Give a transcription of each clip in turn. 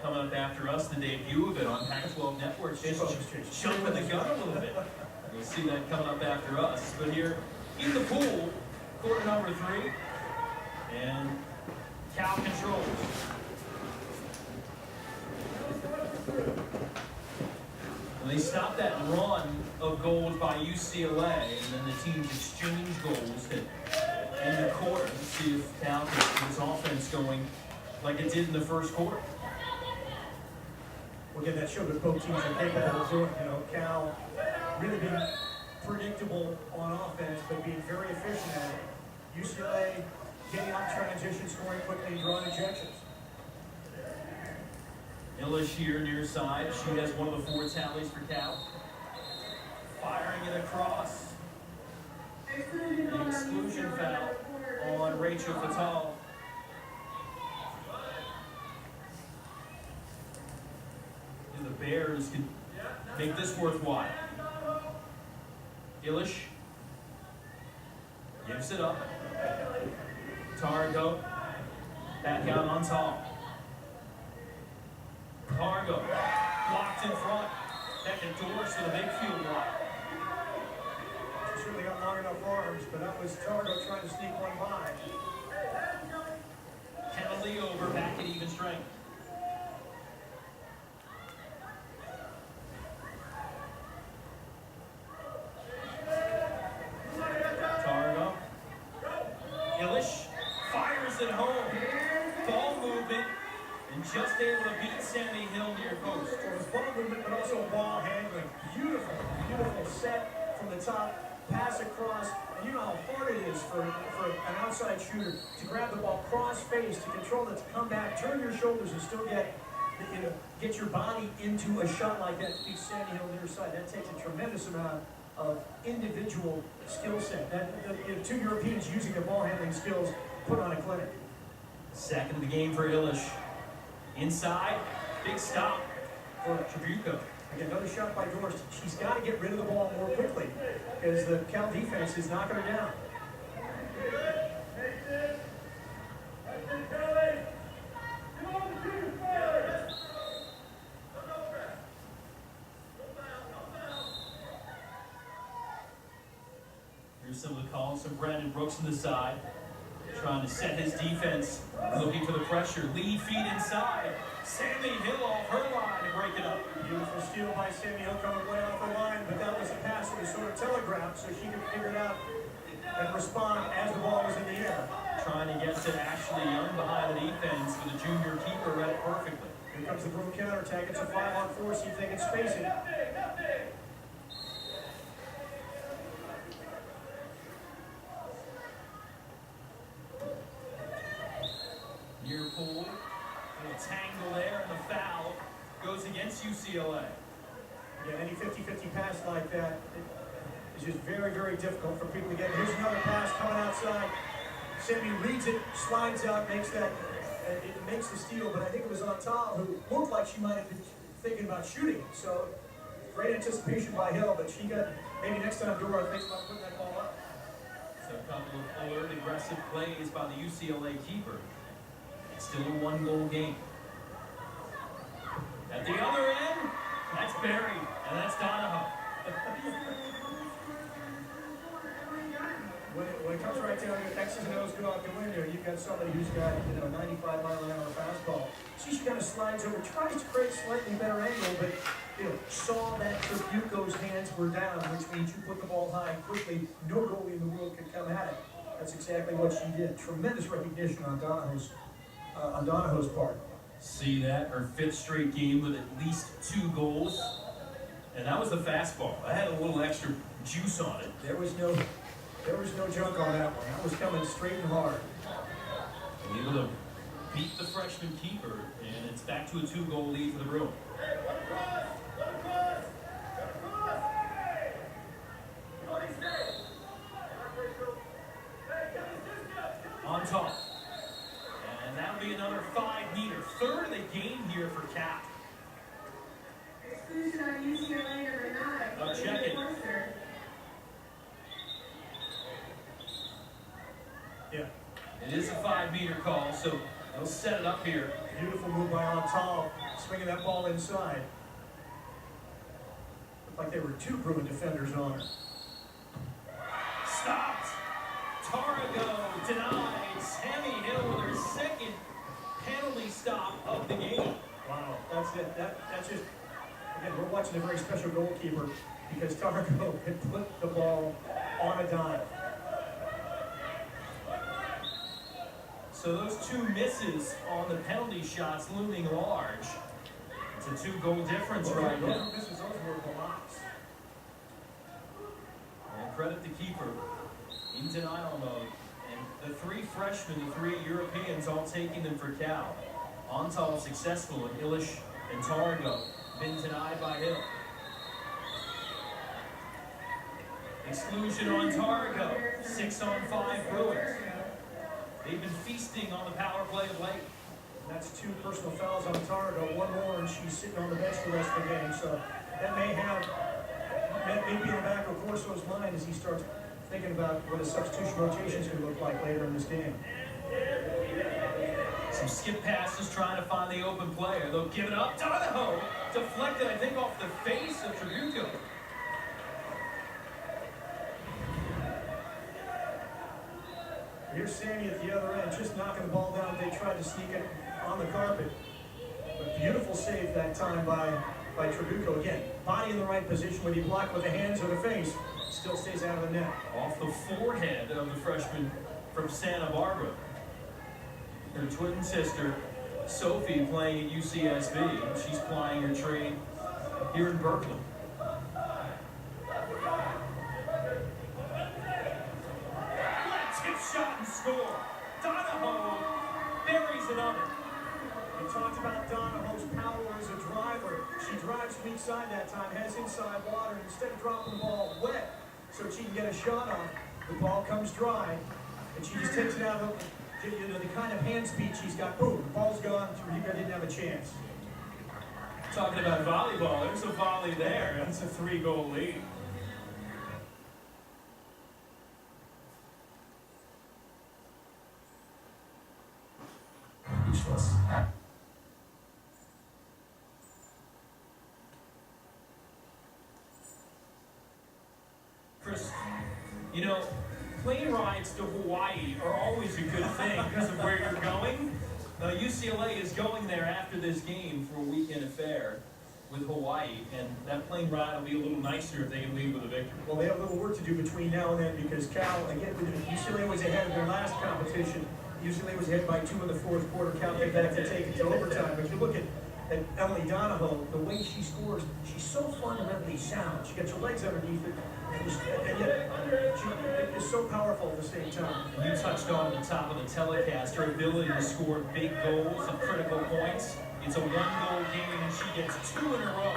coming up after us, the debut of it on Pac-12 Network. Just jumping the gun a little bit. You'll see that coming up after us. But here in the pool, quarter number 3, and Cal controls. And they stopped that run of goals by UCLA, and then the teams exchanged goals in the quarter. Let's see if Cal can get his offense going like it did in the first quarter. Well, again, that showed that both teams are capable of doing. You know, Cal really being predictable on offense, but being very efficient at it. UCLA getting on transition, scoring quickly, and drawing ejections. Illish here near side. She has one of the 4 tallies for Cal. Firing it across. An exclusion foul on Rachel Fatal. The Bears can make this worthwhile. Illish gives it up. Targo back out on top. Targo blocked in front. That endorses the big field block. She certainly got long enough arms, but that was Targo trying to sneak one by. Penalty over, back at even strength. Targo. Illish fires it home. Ball movement. And just able to beat Sammy Hill near post. So it was ball movement, but also ball handling. Beautiful, beautiful set from the top, pass across. And you know how hard it is for an outside shooter to grab the ball cross face, to control it, to come back, turn your shoulders, and still get your body into a shot like that to beat Sammy Hill near side. That takes a tremendous amount of individual skill set. That 2 Europeans using their ball handling skills put on a clinic. Second of the game for Illish. Inside, big stop for Tribuco. Again, another shot by Doris. She's got to get rid of the ball more quickly because the Cal defense is knocking her down. Here's some of the calls from Brandon Brooks on the side. Trying to set his defense, looking for the pressure. Lead feet inside. Sammy Hill off her line to break it up. Beautiful steal by Sammy Hill coming way off the line, but that was a pass that was sort of telegraphed so she could figure it out and respond as the ball was in the air. Trying to get to Ashley Young behind the defense, but the junior keeper read it perfectly. Here comes the Broom counterattack. It's a 5-on-4, see if they can space it. Near pool, little tangle there, and the foul goes against UCLA. Yeah, any 50-50 pass like that is just very, very difficult for people to get. Here's another pass coming outside. Sammy reads it, slides out, makes that, it makes the steal, but I think it was on top who looked like she might have been thinking about shooting. So great anticipation by Hill, but she got, maybe next time Dora thinks about putting that ball up. So a couple of alert, aggressive plays by the UCLA keeper. It's still a 1-goal game. At the other end, that's Barry, and that's Donahoe. When it comes right down to X's and O's go out the window, you've got somebody who's got, 95-mile-an-hour fastball. She kind of slides over, tries to create a slightly better angle, but, saw that Tribuco's hands were down, which means you put the ball high quickly. No goalie in the world can come at it. That's exactly what she did. Tremendous recognition on Donahoe's part. See that? Her 5th straight game with at least 2 goals. And that was the fastball. I had a little extra juice on it. There was no junk on that one. That was coming straight and hard. And able to beat the freshman keeper, and it's back to a 2-goal lead for the Bruins. On top. And that'll be another 5-meter. 3rd of the game here for Cap. Exclusion on UCLA number 9. Check it. Yeah. It is a 5-meter call, so They'll set it up here. Beautiful move by Antal, swinging that ball inside. Looked like there were two Bruin defenders on it. Stopped. Tarago denied. Sammy Hill with her second penalty stop of the game. Wow, that's it. That's just, again, we're watching a very special goalkeeper because Tarago had put the ball on a dime. So those two misses on the penalty shots looming large. It's a 2-goal difference right now. Those were blocks. And credit the keeper in denial mode. And the three freshmen, the three Europeans, all taking them for Cal. Antal successful, and Illich and Tarago been denied by Hill. Exclusion on Tarago. 6-on-5 Bruins. They've been feasting on the power play of late. That's two personal fouls on Tarago, one more, and she's sitting on the bench the rest of the game. So that may be in the back of Corso's mind as he starts thinking about what his substitution rotation is going to look like later in this game. Some skip passes trying to find the open player. They'll give it up. Donahoe deflected, I think, off the face of Tribuco. Here's Sammy at the other end, just knocking the ball down. They tried to sneak it on the carpet. But beautiful save that time by Tribuco. Again, body in the right position. When you block with the hands or the face, still stays out of the net. Off the forehead of the freshman from Santa Barbara. Her twin sister, Sophie, playing at UCSB. She's plying her trade here in Berkeley. Tip shot and score. Donahoe buries another. We talked about Donahoe's power as a driver. She drives from each side that time, has inside water. Instead of dropping the ball wet so she can get a shot off, the ball comes dry, and she just takes it out of the kind of hand speed she's got. Boom, the ball's gone. Tribuco didn't have a chance. Talking about volleyball, there's a volley there. That's a 3-goal lead. Useless. Chris, you know, plane rides to Hawaii are always a good thing because of where you're going. UCLA is going there after this game for a weekend affair with Hawaii, and that plane ride will be a little nicer if they can leave with a victory. Well, they have a little work to do between now and then because Cal, again, UCLA was ahead of their last competition. UCLA was ahead by 2 in the fourth quarter. Cal came back to take it to overtime. But you look at Emily Donahoe, the way she scores, she's so fundamentally sound. She gets her legs underneath it, and yet she is so powerful at the same time. And you touched on at the top of the telecast her ability to score big goals at critical points. It's a 1-goal game, and she gets 2 in a row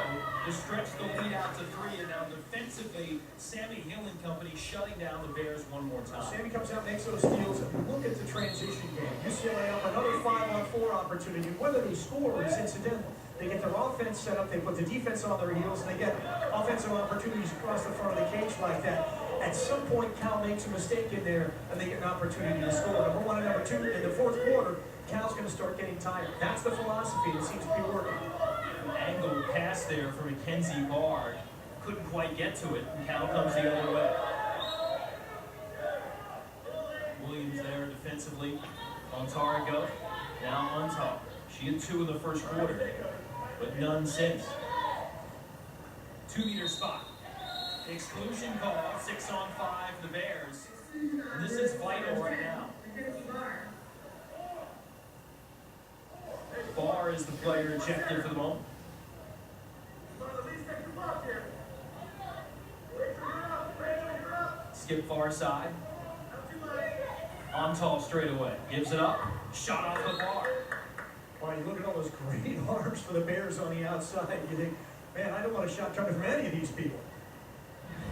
to stretch the lead out to 3. And now defensively, Sammy Hill and company shutting down the Bears one more time. Sammy comes out, makes those steals, and look at the transition game. UCLA up another 5-on-4 opportunity. Whether they score is incidental. They get their offense set up, they put the defense on their heels, and they get offensive opportunities across the front of the cage like that. At some point, Cal makes a mistake in there, and they get an opportunity to score. Number 1 and number 2 in the fourth quarter, Cal's going to start getting tired. That's the philosophy that seems to be working. Angled pass there for Mackenzie Bard. Couldn't quite get to it, and Cal comes the other way. Williams there defensively on Tarago. Now on top. She had 2 in the first quarter, but none since. 2-meter spot. Exclusion call, 6-on-5, the Bears. And this is vital right now. Barr is the player ejected for the moment. Skip far side. Antal straight away. Gives it up. Shot off the bar. Wow, you look at all those great arms for the Bears on the outside. You think, man, I don't want a shot coming from any of these people.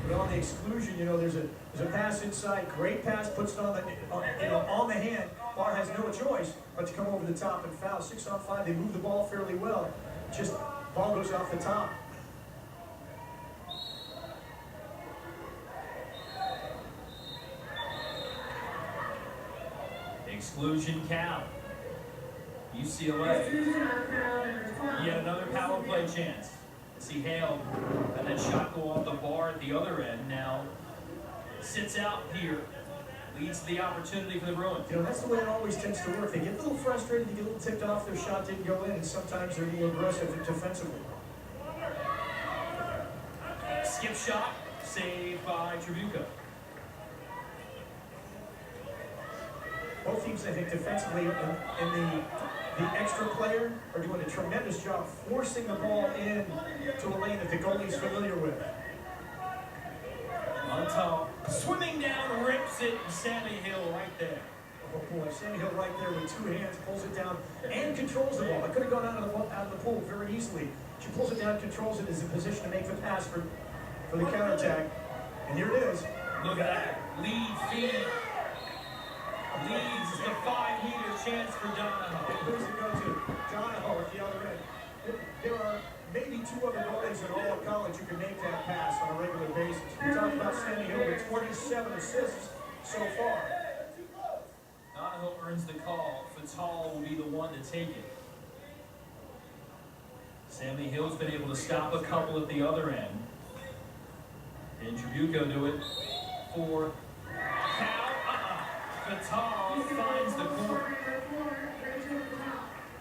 But on the exclusion, you know, there's a pass inside. Great pass, puts it on the hand. Barr has no choice but to come over the top and foul. 6-on-5. They move the ball fairly well. Just ball goes off the top. Exclusion Cal. UCLA. Yet another power play chance. See Hale and that shot go off the bar at the other end. Now sits out here. Leads to the opportunity for the Bruins. You know, that's the way it always tends to work. They get a little frustrated, they get a little ticked off, their shot didn't go in, and sometimes they're a little aggressive defensively. Skip shot, saved by Trabuco. Both teams, I think, defensively in the extra player are doing a tremendous job forcing the ball in to a lane that the goalie's familiar with. Montal swimming down, rips it, and Sammy Hill right there. Oh boy, Sammy Hill right there with two hands, pulls it down, and controls the ball. It could have gone out of the pool very easily. She pulls it down, controls it, is in position to make the pass for the counterattack. And here it is. Look at that. Lead feed. Leads the 5-meter chance for Donahoe. Who's it go to? Donahoe at the other end. There are maybe two other goalies in all of college who can make that pass on a regular basis. We talked about Sammy Hill with 27 assists so far. Donahoe earns the call. Fatal will be the one to take it. Sammy Hill's been able to stop a couple at the other end. And Trabuco do it for Cal. Fatal finds the corner.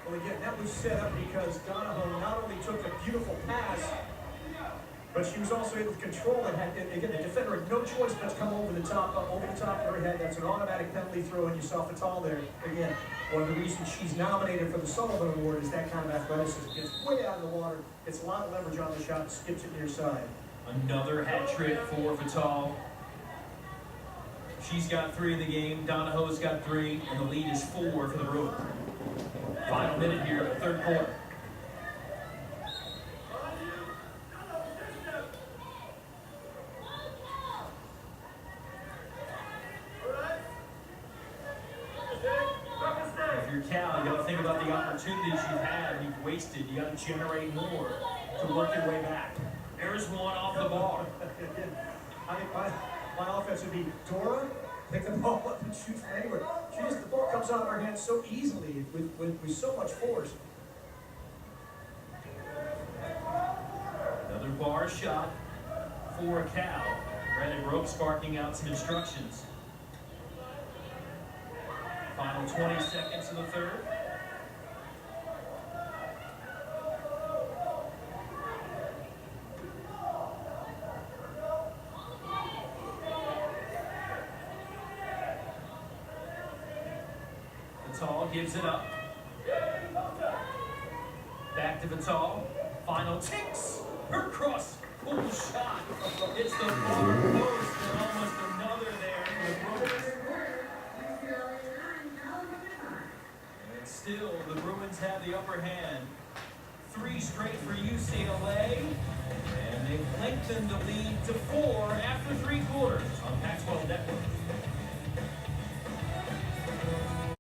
Well, again, that was set up because Donahoe not only took a beautiful pass, but she was also able to control it. Again, the defender had no choice but to come over the top of her head. That's an automatic penalty throw, and you saw Fatal there. Again, one of the reasons she's nominated for the Sullivan Award is that kind of athleticism. Gets way out of the water, gets a lot of leverage on the shot, and skips it near side. Another hat trick for Fatal. She's got 3 in the game. Donahoe's got 3, and the lead is 4 for the Bruins. Final minute here of the third quarter. If you're Cal, you got to think about the opportunities you've had and you've wasted. You got to generate more to work your way back. There's one off the bar. I think my offense would be Dora, pick the ball up and shoot from anywhere. The ball comes out of our hands so easily with so much force. Another bar shot for Cal. Brandon Ropes barking out some instructions. Final 20 seconds of the third. Fatal gives it up. Back to Fatal. Final ticks. Her cross pull shot. It's the far post and almost another there for the Bruins. And still, the Bruins have the upper hand. 3 straight for UCLA. And they've lengthened the lead to 4 after 3 quarters on Pac-12 Network.